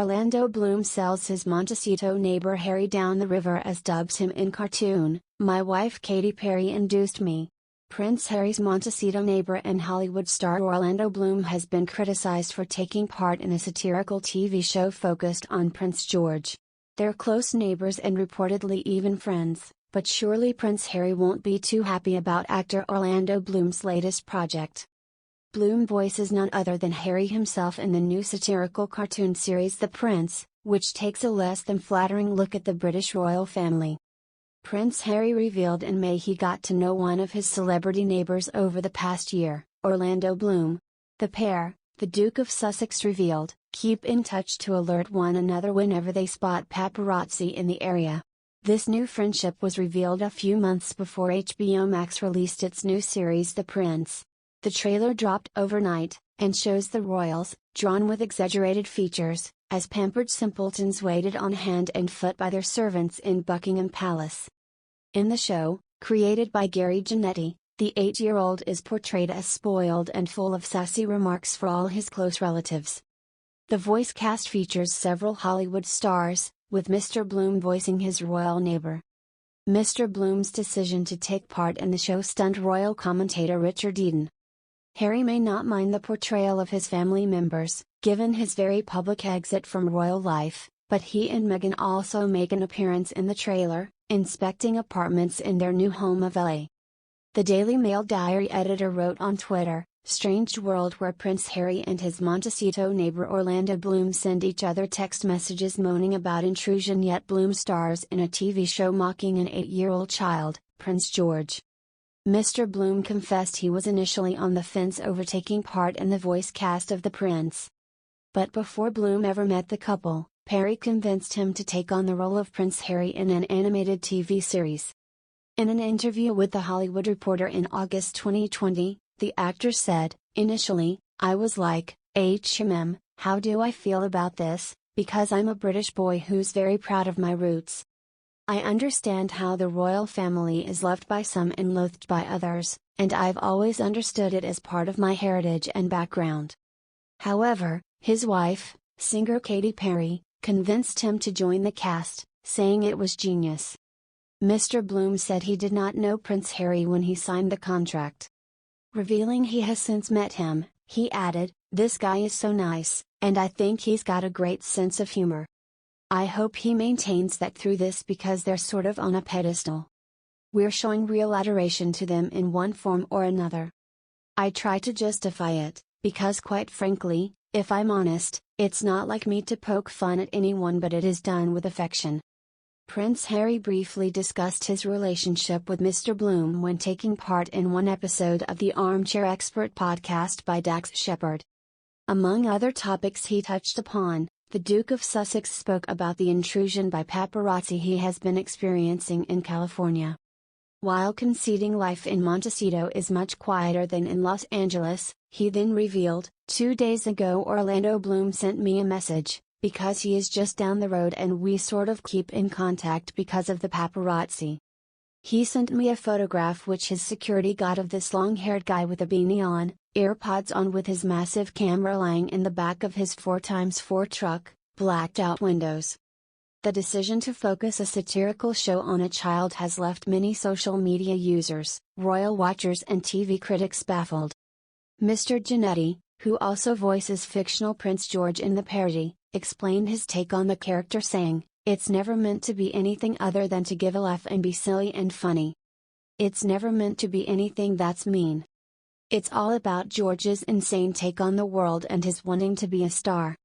Orlando Bloom sells his Montecito neighbor Harry down the river as dubs him in cartoon, "My wife Katy Perry induced me." Prince Harry's Montecito neighbor and Hollywood star Orlando Bloom has been criticized for taking part in a satirical TV show focused on Prince George. They're close neighbors and reportedly even friends, but surely Prince Harry won't be too happy about actor Orlando Bloom's latest project. Bloom voices none other than Harry himself in the new satirical cartoon series The Prince, which takes a less than flattering look at the British royal family. Prince Harry revealed in May he got to know one of his celebrity neighbors over the past year, Orlando Bloom. The pair, the Duke of Sussex revealed, keep in touch to alert one another whenever they spot paparazzi in the area. This new friendship was revealed a few months before HBO Max released its new series The Prince. The trailer dropped overnight, and shows the royals, drawn with exaggerated features, as pampered simpletons waited on hand and foot by their servants in Buckingham Palace. In the show, created by Gary Janetti, the 8-year-old is portrayed as spoiled and full of sassy remarks for all his close relatives. The voice cast features several Hollywood stars, with Mr. Bloom voicing his royal neighbor. Mr. Bloom's decision to take part in the show stunned royal commentator Richard Eden. Harry may not mind the portrayal of his family members, given his very public exit from royal life, but he and Meghan also make an appearance in the trailer, inspecting apartments in their new home of LA. The Daily Mail diary editor wrote on Twitter, "Strange world where Prince Harry and his Montecito neighbor Orlando Bloom send each other text messages moaning about intrusion, yet Bloom stars in a TV show mocking an 8-year-old child, Prince George." Mr. Bloom confessed he was initially on the fence over taking part in the voice cast of The Prince. But before Bloom ever met the couple, Perry convinced him to take on the role of Prince Harry in an animated TV series. In an interview with The Hollywood Reporter in August 2020, the actor said, "Initially, I was like, how do I feel about this, because I'm a British boy who's very proud of my roots. I understand how the royal family is loved by some and loathed by others, and I've always understood it as part of my heritage and background." However, his wife, singer Katy Perry, convinced him to join the cast, saying it was genius. Mr. Bloom said he did not know Prince Harry when he signed the contract. Revealing he has since met him, he added, "This guy is so nice, and I think he's got a great sense of humor. I hope he maintains that through this because they're sort of on a pedestal. We're showing real adoration to them in one form or another. I try to justify it, because quite frankly, if I'm honest, it's not like me to poke fun at anyone, but it is done with affection." Prince Harry briefly discussed his relationship with Mr. Bloom when taking part in one episode of the Armchair Expert podcast by Dax Shepard. Among other topics he touched upon, the Duke of Sussex spoke about the intrusion by paparazzi he has been experiencing in California. While conceding life in Montecito is much quieter than in Los Angeles, he then revealed, 2 days ago Orlando Bloom sent me a message, because he is just down the road and we sort of keep in contact because of the paparazzi. He sent me a photograph which his security got of this long-haired guy with a beanie on, AirPods on, with his massive camera lying in the back of his 4x4 truck, blacked out windows. The decision to focus a satirical show on a child has left many social media users, royal watchers and TV critics baffled. Mr. Janetti, who also voices fictional Prince George in the parody, explained his take on the character saying, "It's never meant to be anything other than to give a laugh and be silly and funny. It's never meant to be anything that's mean. It's all about George's insane take on the world and his wanting to be a star."